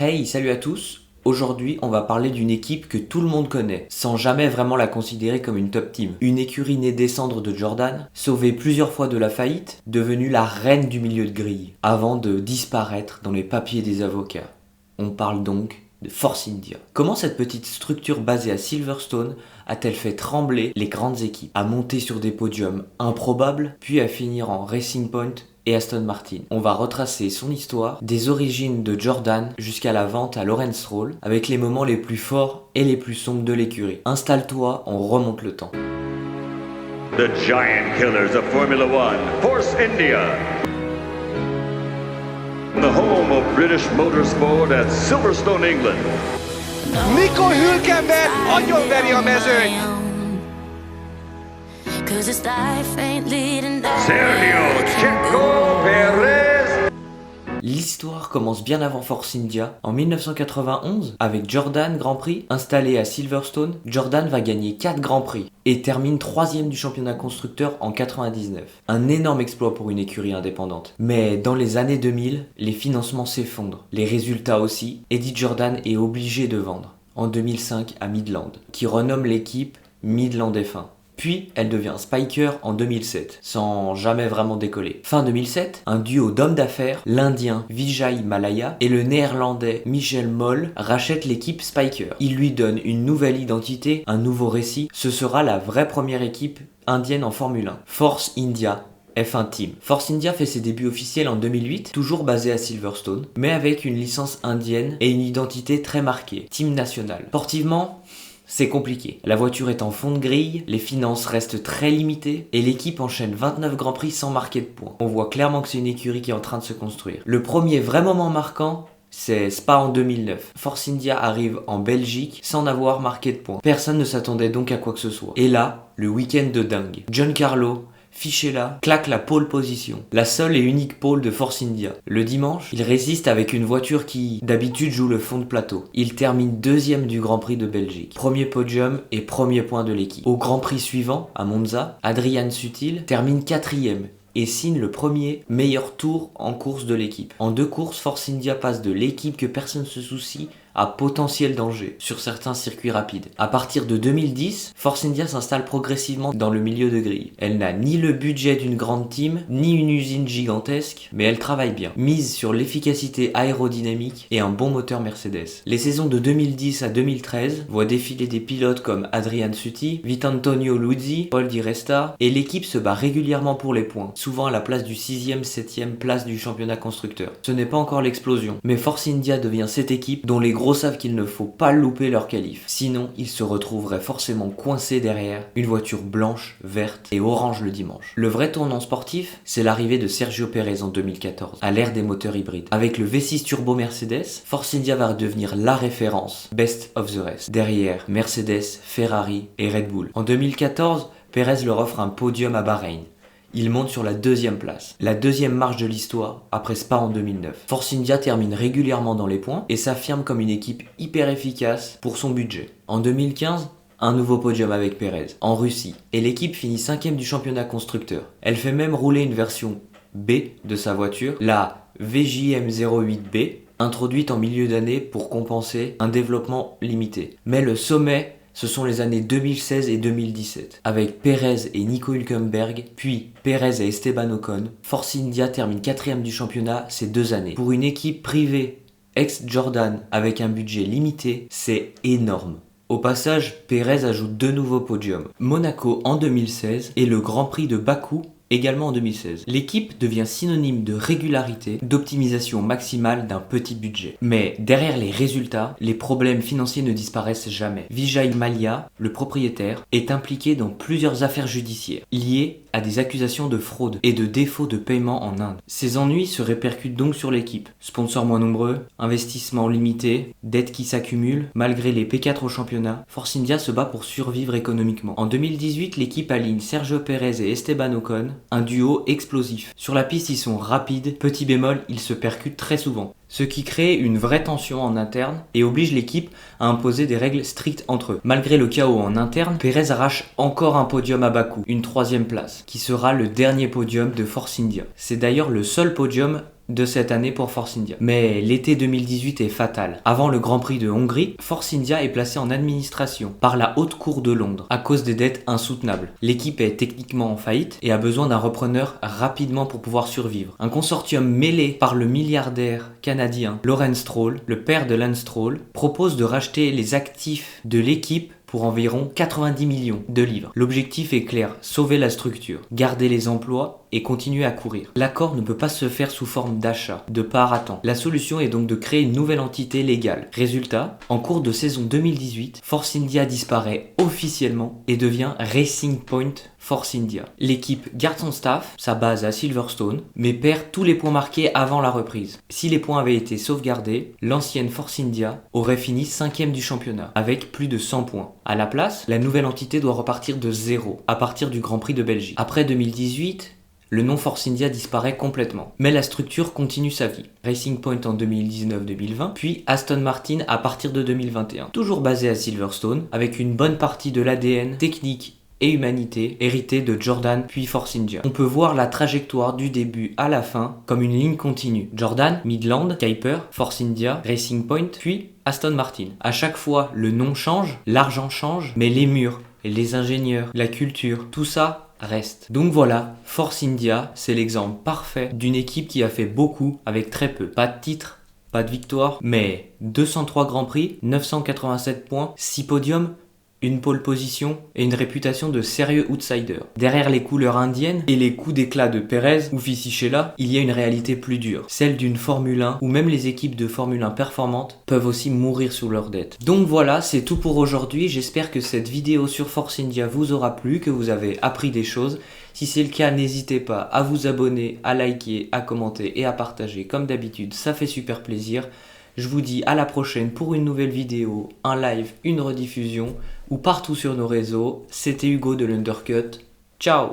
Hey, salut à tous! Aujourd'hui, on va parler d'une équipe que tout le monde connaît, sans jamais vraiment la considérer comme une top team. Une écurie née des cendres de Jordan, sauvée plusieurs fois de la faillite, devenue la reine du milieu de grille, avant de disparaître dans les papiers des avocats. On parle donc de Force India. Comment cette petite structure basée à Silverstone a-t-elle fait trembler les grandes équipes, à monter sur des podiums improbables, puis à finir en Racing Point et Aston Martin? On va retracer son histoire, des origines de Jordan jusqu'à la vente à Lawrence Stroll, avec les moments les plus forts et les plus sombres de l'écurie. Installe-toi, on remonte le temps. The giant killers of Formula One, Force India. The home of British motorsport at Silverstone, England. Nico Hülkenberg agyonveri a mezőny! Sergio Checo Perez. L'histoire commence bien avant Force India. En 1991, avec Jordan Grand Prix, installé à Silverstone, Jordan va gagner 4 Grands Prix et termine 3ème du championnat constructeur en 99. Un énorme exploit pour une écurie indépendante. Mais dans les années 2000, les financements s'effondrent, les résultats aussi. Eddie Jordan est obligé de vendre, en 2005 à Midland, qui renomme l'équipe Midland F1. Puis, elle devient Spiker en 2007, sans jamais vraiment décoller. Fin 2007, un duo d'hommes d'affaires, l'Indien Vijay Mallya et le Néerlandais Michel Moll, rachètent l'équipe Spiker. Ils lui donnent une nouvelle identité, un nouveau récit. Ce sera la vraie première équipe indienne en Formule 1. Force India. F1 Team. Force India fait ses débuts officiels en 2008, toujours basé à Silverstone, mais avec une licence indienne et une identité très marquée. Team national. Sportivement, c'est compliqué. La voiture est en fond de grille, les finances restent très limitées et l'équipe enchaîne 29 Grands Prix sans marquer de points. On voit clairement que c'est une écurie qui est en train de se construire. Le premier vrai moment marquant, c'est Spa en 2009. Force India arrive en Belgique sans avoir marqué de points. Personne ne s'attendait donc à quoi que ce soit. Et là, le week-end de dingue. Giancarlo Fisichella claque la pole position, la seule et unique pole de Force India. Le dimanche, il résiste avec une voiture qui, d'habitude, joue le fond de plateau. Il termine 2ème du Grand Prix de Belgique. Premier podium et premier point de l'équipe. Au Grand Prix suivant, à Monza, Adrian Sutil termine 4ème et signe le premier meilleur tour en course de l'équipe. En 2 courses, Force India passe de l'équipe que personne ne se soucie à potentiel danger sur certains circuits rapides. À partir de 2010, Force India s'installe progressivement dans le milieu de grille. Elle n'a ni le budget d'une grande team, ni une usine gigantesque, mais elle travaille bien. Mise sur l'efficacité aérodynamique et un bon moteur Mercedes. Les saisons de 2010 à 2013 voient défiler des pilotes comme Adrian Sutil, Vitantonio Luzzi, Paul Di Resta, et l'équipe se bat régulièrement pour les points, souvent à la place du 6ème, 7ème place du championnat constructeur. Ce n'est pas encore l'explosion, mais Force India devient cette équipe dont les gros savent qu'il ne faut pas louper leur qualif. Sinon, ils se retrouveraient forcément coincés derrière une voiture blanche, verte et orange le dimanche. Le vrai tournant sportif, c'est l'arrivée de Sergio Perez en 2014, à l'ère des moteurs hybrides. Avec le V6 Turbo Mercedes, Force India va devenir la référence, best of the rest. Derrière, Mercedes, Ferrari et Red Bull. En 2014, Perez leur offre un podium à Bahreïn. Il monte sur la 2ème place, la 2ème marche de l'histoire après Spa en 2009. Force India termine régulièrement dans les points et s'affirme comme une équipe hyper efficace pour son budget. En 2015, un nouveau podium avec Perez, en Russie, et l'équipe finit 5ème du championnat constructeur. Elle fait même rouler une version B de sa voiture, la VJM08B, introduite en milieu d'année pour compenser un développement limité. Mais le sommet, ce sont les années 2016 et 2017. Avec Perez et Nico Hülkenberg, puis Perez et Esteban Ocon, Force India termine 4ème du championnat ces 2 années. Pour une équipe privée ex-Jordan avec un budget limité, c'est énorme. Au passage, Perez ajoute 2 nouveaux podiums. Monaco en 2016 et le Grand Prix de Bakou également en 2016. L'équipe devient synonyme de régularité, d'optimisation maximale d'un petit budget. Mais derrière les résultats, les problèmes financiers ne disparaissent jamais. Vijay Mallya, le propriétaire, est impliqué dans plusieurs affaires judiciaires liées à des accusations de fraude et de défaut de paiement en Inde. Ces ennuis se répercutent donc sur l'équipe. Sponsors moins nombreux, investissements limités, dettes qui s'accumulent. Malgré les P4 au championnat, Force India se bat pour survivre économiquement. En 2018, l'équipe aligne Sergio Perez et Esteban Ocon, un duo explosif. Sur la piste, ils sont rapides, petit bémol, ils se percutent très souvent. Ce qui crée une vraie tension en interne et oblige l'équipe à imposer des règles strictes entre eux. Malgré le chaos en interne, Perez arrache encore un podium à Bakou, une 3ème place, qui sera le dernier podium de Force India. C'est d'ailleurs le seul podium de cette année pour Force India. Mais l'été 2018 est fatal. Avant le Grand Prix de Hongrie, Force India est placé en administration par la Haute Cour de Londres à cause des dettes insoutenables. L'équipe est techniquement en faillite et a besoin d'un repreneur rapidement pour pouvoir survivre. Un consortium mêlé par le milliardaire canadien Lawrence Stroll, le père de Lance Stroll, propose de racheter les actifs de l'équipe pour environ 90 millions de livres. L'objectif est clair, sauver la structure, garder les emplois et continuer à courir. L'accord ne peut pas se faire sous forme d'achat, de part à temps. La solution est donc de créer une nouvelle entité légale. Résultat, en cours de saison 2018, Force India disparaît officiellement et devient Racing Point Force India. L'équipe garde son staff, sa base à Silverstone, mais perd tous les points marqués avant la reprise. Si les points avaient été sauvegardés, l'ancienne Force India aurait fini 5e du championnat, avec plus de 100 points. À la place, la nouvelle entité doit repartir de zéro, à partir du Grand Prix de Belgique. Après 2018, le nom Force India disparaît complètement. Mais la structure continue sa vie. Racing Point en 2019-2020, puis Aston Martin à partir de 2021. Toujours basé à Silverstone, avec une bonne partie de l'ADN technique et humanité hérité de Jordan puis Force India. On peut voir la trajectoire du début à la fin comme une ligne continue. Jordan, Midland, Kuiper, Force India, Racing Point, puis Aston Martin. À chaque fois, le nom change, l'argent change, mais les murs, les ingénieurs, la culture, tout ça reste. Donc voilà, Force India, c'est l'exemple parfait d'une équipe qui a fait beaucoup avec très peu. Pas de titre, pas de victoire, mais 203 Grands Prix, 987 points, 6 podiums, une pole position et une réputation de sérieux outsider. Derrière les couleurs indiennes et les coups d'éclat de Perez ou Fisichella, il y a une réalité plus dure, celle d'une Formule 1 où même les équipes de Formule 1 performantes peuvent aussi mourir sous leurs dettes. Donc voilà, c'est tout pour aujourd'hui. J'espère que cette vidéo sur Force India vous aura plu, que vous avez appris des choses. Si c'est le cas, n'hésitez pas à vous abonner, à liker, à commenter et à partager comme d'habitude, ça fait super plaisir. Je vous dis à la prochaine pour une nouvelle vidéo, un live, une rediffusion ou partout sur nos réseaux. C'était Hugo de l'Undercut. Ciao!